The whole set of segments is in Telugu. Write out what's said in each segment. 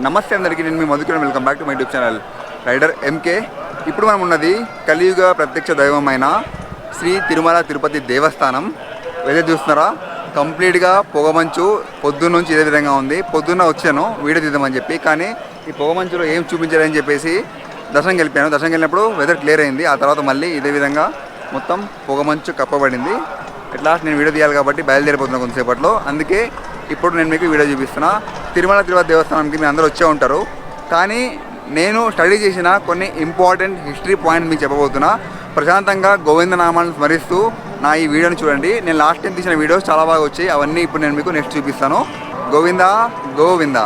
నమస్తే అందరికీ, నేను మీ Madhukiran. Welcome back to my YouTube channel Rider MK. ఇప్పుడు మనం ఉన్నది కలియుగ ప్రత్యక్ష దైవమైన శ్రీ తిరుమల తిరుపతి దేవస్థానం. వెళ్తే చూస్తున్నారా, కంప్లీట్గా పొగమంచు పొద్దున్న నుంచి ఇదే విధంగా ఉంది. పొద్దున్న వచ్చాను వీడియో తీద్దామని చెప్పి, కానీ ఈ పొగమంచులో ఏం చూపించాలని చెప్పేసి దర్శనం వెళ్ళిపోయాను. దర్శనం వెళ్ళినప్పుడు వెదర్ క్లియర్ అయింది. ఆ తర్వాత మళ్ళీ ఇదే విధంగా మొత్తం పొగమంచు కప్పబడింది. ఎట్ లాస్ట్ నేను వీడియో తీయాలి కాబట్టి బయలుదేరిపోతున్నాను కొంతసేపట్లో. అందుకే ఇప్పుడు నేను మీకు వీడియో చూపిస్తున్నా. తిరుమల తిరుపతి దేవస్థానానికి మీరు అందరూ వచ్చే ఉంటారు, కానీ నేను స్టడీ చేసిన కొన్ని ఇంపార్టెంట్ హిస్టరీ పాయింట్ మీకు చెప్పబోతున్నా. ప్రశాంతంగా గోవింద నామాలను స్మరిస్తూ నా ఈ వీడియోని చూడండి. నేను లాస్ట్ టైం తీసిన వీడియోస్ చాలా బాగా వచ్చాయి, అవన్నీ ఇప్పుడు నేను మీకు నెక్స్ట్ చూపిస్తాను. గోవింద గోవింద.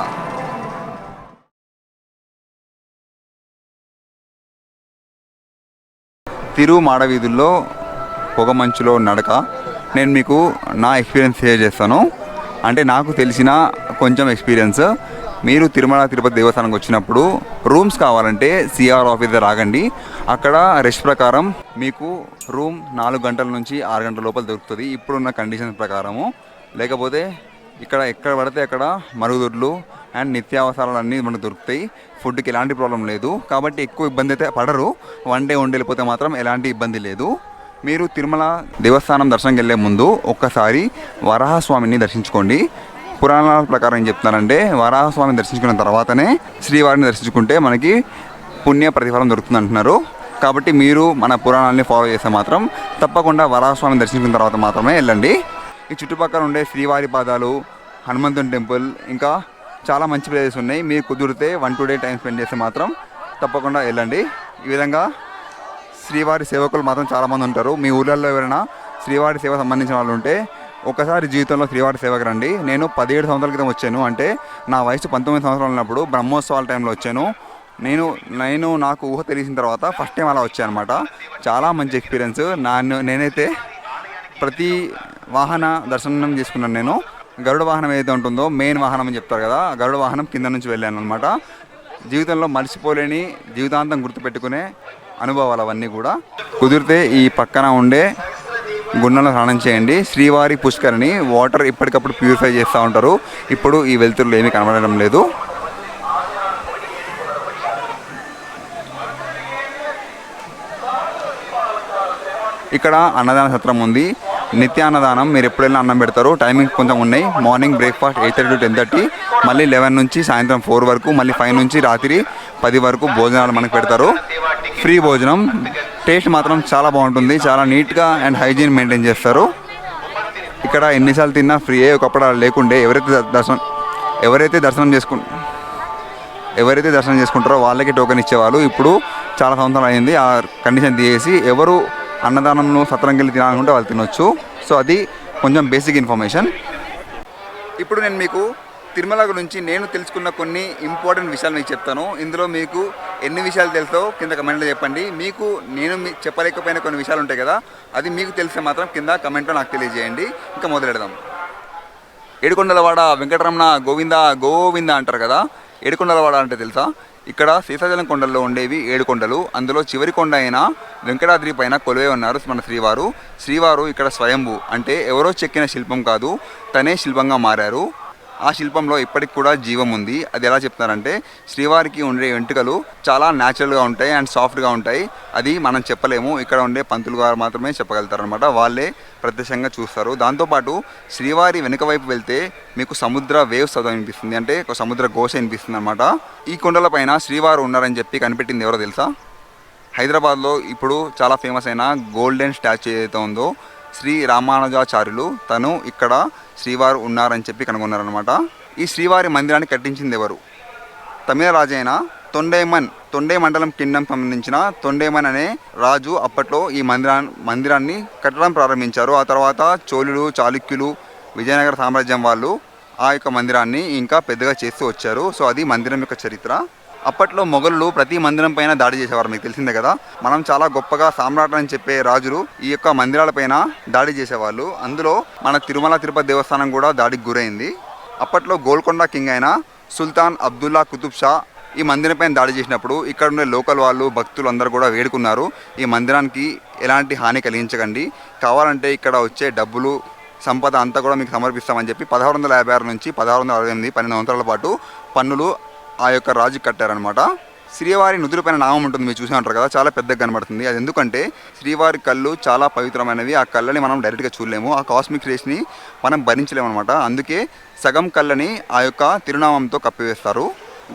తిరుమాడ వీధుల్లో పొగమంచులో నడక నేను మీకు నా ఎక్స్పీరియన్స్ షేర్ చేస్తాను. అంటే నాకు తెలిసిన కొంచెం ఎక్స్పీరియన్స్. మీరు తిరుమల తిరుపతి దేవస్థానంకి వచ్చినప్పుడు రూమ్స్ కావాలంటే సిఆర్ ఆఫీస్ దగ్గర ఆగండి. అక్కడ రెస్ట్ ప్రకారం మీకు రూమ్ 4 గంటల నుంచి 6 గంటల లోపల దొరుకుతుంది ఇప్పుడున్న కండిషన్స్ ప్రకారము. లేకపోతే ఇక్కడ ఎక్కడ పడితే అక్కడ మరుగుదొడ్లు అండ్ నిత్యావసరాలు అన్నీ మనకు దొరుకుతాయి. ఫుడ్కి ఎలాంటి ప్రాబ్లం లేదు, కాబట్టి ఎక్కువ ఇబ్బంది అయితే పడరు. వన్ డే వెళ్ళిపోతే మాత్రం ఎలాంటి ఇబ్బంది లేదు. మీరు తిరుమల దేవస్థానం దర్శనంకి వెళ్ళే ముందు ఒక్కసారి వరాహస్వామిని దర్శించుకోండి. పురాణాల ప్రకారం ఏం చెప్తున్నారంటే, వరాహస్వామిని దర్శించుకున్న తర్వాతనే శ్రీవారిని దర్శించుకుంటే మనకి పుణ్య ప్రతిఫలం దొరుకుతుంది అంటున్నారు. కాబట్టి మీరు మన పురాణాలని ఫాలో చేస్తే మాత్రం తప్పకుండా వరాహస్వామిని దర్శించుకున్న తర్వాత మాత్రమే వెళ్ళండి. ఈ చుట్టుపక్కల ఉండే శ్రీవారి పాదాలు, హనుమంతుని టెంపుల్, ఇంకా చాలా మంచి ప్లేసెస్ ఉన్నాయి. మీరు కుదిరితే 1-2 డే టైం స్పెండ్ చేస్తే మాత్రం తప్పకుండా వెళ్ళండి. ఈ విధంగా శ్రీవారి సేవకులు మాత్రం చాలామంది ఉంటారు. మీ ఊళ్ళల్లో ఎవరైనా శ్రీవారి సేవ సంబంధించిన వాళ్ళు ఉంటే ఒకసారి జీవితంలో శ్రీవారి సేవకు రండి. నేను 17 సంవత్సరాల క్రితం వచ్చాను. అంటే నా వయసు 19 సంవత్సరాలు ఉన్నప్పుడు బ్రహ్మోత్సవాల టైంలో వచ్చాను. నాకు ఊహ తెలిసిన తర్వాత ఫస్ట్ టైం అలా వచ్చాను అనమాట. చాలా మంచి ఎక్స్పీరియన్స్. నేనైతే ప్రతి వాహన దర్శనం చేసుకున్నాను. నేను గరుడ వాహనం ఏదైతే ఉంటుందో, మెయిన్ వాహనం అని చెప్తారు కదా, గరుడ వాహనం కింద నుంచి వెళ్ళాను అనమాట. జీవితంలో మర్చిపోలేని, జీవితాంతం గుర్తుపెట్టుకునే అనుభవాలు అవన్నీ కూడా. కుదిరితే ఈ పక్కన ఉండే గుండంలో స్నానం చేయండి. శ్రీవారి పుష్కరిణి వాటర్ ఇప్పటికప్పుడు ప్యూరిఫై చేస్తూ ఉంటారు. ఇప్పుడు ఈ వెలుతురులు ఏమీ కనబడడం లేదు. ఇక్కడ అన్నదాన సత్రం ఉంది. నిత్యాన్నదానం. మీరు ఎప్పుడైనా అన్నం పెడతారు. టైమింగ్ కొంచెం ఉన్నాయి. మార్నింగ్ బ్రేక్ఫాస్ట్ 8:30 to 10:30, మళ్ళీ 11 నుంచి సాయంత్రం 4 వరకు, మళ్ళీ 5 నుంచి రాత్రి 10 వరకు భోజనాలు మనకు పెడతారు. ఫ్రీ భోజనం. టేస్ట్ మాత్రం చాలా బాగుంటుంది. చాలా నీట్గా అండ్ హైజీన్ మెయింటైన్ చేస్తారు. ఇక్కడ ఎన్నిసార్లు తిన్నా ఫ్రీయే. ఒకప్పుడు అలా లేకుండే. ఎవరైతే దర్శనం చేసుకుంటారో వాళ్ళకి టోకెన్ ఇచ్చేవాళ్ళు. ఇప్పుడు చాలా సంవత్సరాలు అయింది ఆ కండిషన్ తీసేసి ఎవరు అన్నదానంలో సత్రంకి వెళ్ళి తినాలనుకుంటే వాళ్ళు తినొచ్చు. సో అది కొంచెం బేసిక్ ఇన్ఫర్మేషన్. ఇప్పుడు నేను మీకు తిరుమల గురించి నేను తెలుసుకున్న కొన్ని ఇంపార్టెంట్ విషయాలు మీకు చెప్తాను. ఇందులో మీకు ఎన్ని విషయాలు తెలుసో కింద కమెంట్లో చెప్పండి. నేను చెప్పలేకపోయిన కొన్ని విషయాలు ఉంటాయి కదా, అది మీకు తెలిస్తే మాత్రం కింద కమెంట్లో నాకు తెలియజేయండి. ఇంకా మొదలెడదాం. ఏడుకొండలవాడ వెంకటరమణ గోవింద గోవింద అంటారు కదా. ఏడుకొండలవాడ అంటే తెలుసా? ఇక్కడ శ్రీశైలం కొండల్లో ఉండేవి 7 కొండలు. అందులో చివరి కొండ అయిన వెంకటాద్రి పైన కొలువై ఉన్నారు మన శ్రీవారు ఇక్కడ స్వయంభూ. అంటే ఎవరో చెక్కిన శిల్పం కాదు, తనే శిల్పంగా మారారు. ఆ శిల్పంలో ఇప్పటికి కూడా జీవం ఉంది. అది ఎలా చెప్తున్నారంటే, శ్రీవారికి ఉండే వెంట్రుకలు చాలా న్యాచురల్గా ఉంటాయి అండ్ సాఫ్ట్గా ఉంటాయి. అది మనం చెప్పలేము. ఇక్కడ ఉండే పంతులు గారు మాత్రమే చెప్పగలుగుతారనమాట. వాళ్ళే ప్రత్యక్షంగా చూస్తారు. దాంతోపాటు శ్రీవారి వెనుక వైపు వెళ్తే మీకు సముద్ర వేవ్స్ చదువు వినిపిస్తుంది. అంటే ఒక సముద్ర ఘోష వినిపిస్తుంది అనమాట. ఈ కొండల పైన శ్రీవారు ఉన్నారని చెప్పి కనిపెట్టింది ఎవరో తెలుసా? హైదరాబాద్లో ఇప్పుడు చాలా ఫేమస్ అయిన గోల్డెన్ స్టాచ్యూ ఏదైతే ఉందో, శ్రీ రామానుజాచార్యులు తను ఇక్కడ శ్రీవారు ఉన్నారని చెప్పి కనుగొన్నారనమాట. ఈ శ్రీవారి మందిరాన్ని కట్టించింది ఎవరు? తమిళ రాజు అయిన తొండై మండలం కింగ్డమ్ సంబంధించిన తొండైమన్ అనే రాజు అప్పట్లో ఈ మందిరాన్ని కట్టడం ప్రారంభించారు. ఆ తర్వాత చోళులు, చాళుక్యులు, విజయనగర సామ్రాజ్యం వాళ్ళు ఆ యొక్క మందిరాన్ని ఇంకా పెద్దగా చేస్తూ వచ్చారు. సో అది మందిరం యొక్క చరిత్ర. అప్పట్లో మొఘలులు ప్రతి మందిరం పైన దాడి చేసేవారు, మీకు తెలిసిందే కదా. మనం చాలా గొప్పగా సామ్రాట్ అని చెప్పే రాజులు ఈ యొక్క మందిరాలపైన దాడి చేసేవాళ్ళు. అందులో మన తిరుమల తిరుపతి దేవస్థానం కూడా దాడికి గురైంది. అప్పట్లో గోల్కొండ కింగ్ అయిన సుల్తాన్ అబ్దుల్లా కుతుబ్ షా ఈ మందిరం పైన దాడి చేసినప్పుడు ఇక్కడ ఉండే లోకల్ వాళ్ళు, భక్తులు అందరూ కూడా వేడుకున్నారు, ఈ మందిరానికి ఎలాంటి హాని కలిగించకండి, కావాలంటే ఇక్కడ వచ్చే డబ్బులు, సంపద అంతా కూడా మీకు సమర్పిస్తామని చెప్పి 1656 నుంచి 1668 12 సంవత్సరాల పాటు పన్నులు ఆ యొక్క రాజు కట్టారనమాట. శ్రీవారి నుదురుపైన నామం ఉంటుంది, మీరు చూసి ఉంటారు కదా, చాలా పెద్దగా కనబడుతుంది. అది ఎందుకంటే శ్రీవారి కళ్ళు చాలా పవిత్రమైనవి. ఆ కళ్ళని మనం డైరెక్ట్గా చూడలేము, ఆ కాస్మిక్ రేస్ని మనం భరించలేము అనమాట. అందుకే సగం కళ్ళని ఆ యొక్క తిరునామంతో కప్పివేస్తారు.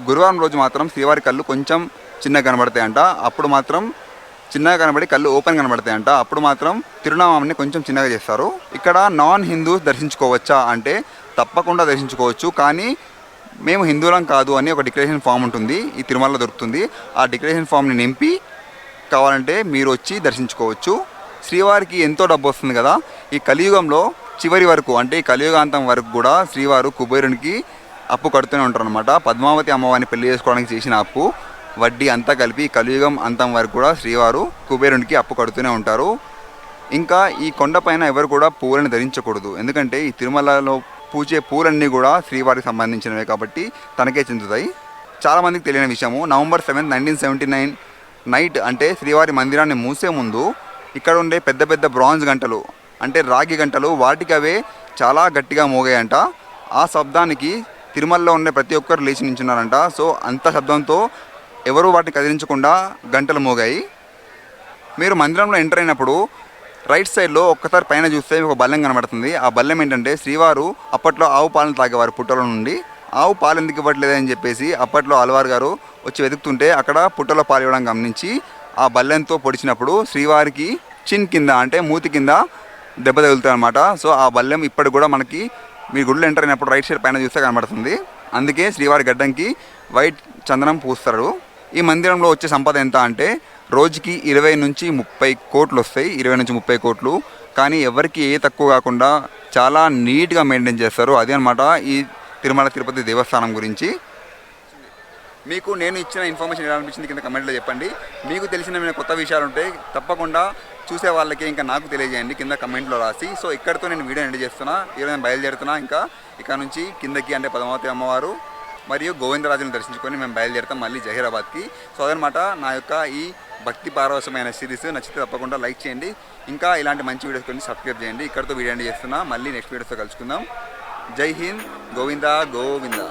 గురువారం రోజు మాత్రం శ్రీవారి కళ్ళు కొంచెం చిన్నగా కనబడతాయంట. అప్పుడు మాత్రం చిన్నగా కనబడి కళ్ళు ఓపెన్ కనబడతాయంట. అప్పుడు మాత్రం తిరునామాన్ని కొంచెం చిన్నగా చేస్తారు. ఇక్కడ నాన్ హిందూస్ దర్శించుకోవచ్చా అంటే తప్పకుండా దర్శించుకోవచ్చు, కానీ మేము హిందువులం కాదు అని ఒక డిక్లరేషన్ ఫామ్ ఉంటుంది, ఈ తిరుమలలో దొరుకుతుంది. ఆ డిక్లరేషన్ ఫామ్ని నింపి కావాలంటే మీరు వచ్చి దర్శించుకోవచ్చు. శ్రీవారికి ఎంతో డబ్బు వస్తుంది కదా, ఈ కలియుగంలో చివరి వరకు అంటే ఈ కలియుగాంతం వరకు కూడా శ్రీవారు కుబేరునికి అప్పు కడుతూనే ఉంటారు అనమాట. పద్మావతి అమ్మవారిని పెళ్లి చేసుకోవడానికి చేసిన అప్పు, వడ్డీ అంతా కలిపి కలియుగం అంతం వరకు కూడా శ్రీవారు కుబేరునికి అప్పు కడుతూనే ఉంటారు. ఇంకా ఈ కొండపైన ఎవరు కూడా పూలను ధరించకూడదు, ఎందుకంటే ఈ తిరుమలలో పూజే పూలన్నీ కూడా శ్రీవారికి సంబంధించినవే కాబట్టి తనకే చెందుతాయి. చాలామందికి తెలియని విషయము, నవంబర్ 7, 1979 నైట్ అంటే శ్రీవారి మందిరాన్ని మూసే ముందు ఇక్కడ ఉండే పెద్ద పెద్ద బ్రాంజ్ గంటలు అంటే రాగి గంటలు వాటికి అవే చాలా గట్టిగా మోగాయంట. ఆ శబ్దానికి తిరుమలలో ఉండే ప్రతి ఒక్కరు లేచి నించున్నారంట. సో అంత శబ్దంతో ఎవరు వాటిని కదిలించకుండా గంటలు మోగాయి. మీరు మందిరంలో ఎంటర్ అయినప్పుడు రైట్ సైడ్లో ఒక్కసారి పైన చూస్తే ఒక బల్లెం కనబడుతుంది. ఆ బల్లెం ఏంటంటే శ్రీవారు అప్పట్లో ఆవు పాలను తాగేవారు పుట్టలో నుండి. ఆవు పాలు ఎందుకు ఇవ్వట్లేదని చెప్పేసి అప్పట్లో అలవారు గారు వచ్చి వెతుకుతుంటే అక్కడ పుట్టలో పాలు ఇవ్వడం గమనించి ఆ బల్లెంతో పొడిచినప్పుడు శ్రీవారికి చిన్ కింద అంటే మూతి కింద దెబ్బ తగులుతుంది అనమాట. సో ఆ బల్లెం ఇప్పటికి కూడా మనకి మీ గుడిలో ఎంటర్ అయినప్పుడు రైట్ సైడ్ పైన చూస్తే కనబడుతుంది. అందుకే శ్రీవారి గడ్డంకి వైట్ చందనం పూస్తారు. ఈ మందిరంలో వచ్చే సంపద ఎంత అంటే రోజుకి 20 నుంచి 30 కోట్లు వస్తాయి, 20 నుంచి 30 కోట్లు. కానీ ఎవరికి ఏ తక్కువ కాకుండా చాలా నీట్గా మెయింటైన్ చేస్తారు. అదే అనమాట ఈ తిరుమల తిరుపతి దేవస్థానం గురించి. మీకు నేను ఇచ్చిన ఇన్ఫర్మేషన్ ఎలా అనిపించింది కింద కమెంట్లో చెప్పండి. మీకు తెలిసిన కొత్త విషయాలు ఉంటే తప్పకుండా చూసే వాళ్ళకి ఇంకా నాకు తెలియజేయండి కింద కమెంట్లో రాసి. సో ఇక్కడితో నేను వీడియో ఎండ్ చేస్తున్నా. ఈరోజు నేను బయలుదేరుతున్నా. ఇక్కడ నుంచి కిందకి అంటే పద్మావతి అమ్మవారు మరియు గోవిందరాజుని దర్శించుకొని మేము బయలుదేరుతాం మళ్ళీ జహీరాబాద్కి. సో అదనమాట నా యొక్క ఈ భక్తి పారవశమైన సిరీస్. నచ్చితే తప్పకుండా లైక్ చేయండి. ఇంకా ఇలాంటి మంచి వీడియోస్ కొన్ని సబ్స్క్రైబ్ చేయండి. ఇక్కడితో వీడియో ఎండ్ చేస్తున్నా. మళ్ళీ నెక్స్ట్ వీడియోస్తో కలుసుకుందాం. జై హింద్. గోవిందా గోవిందా.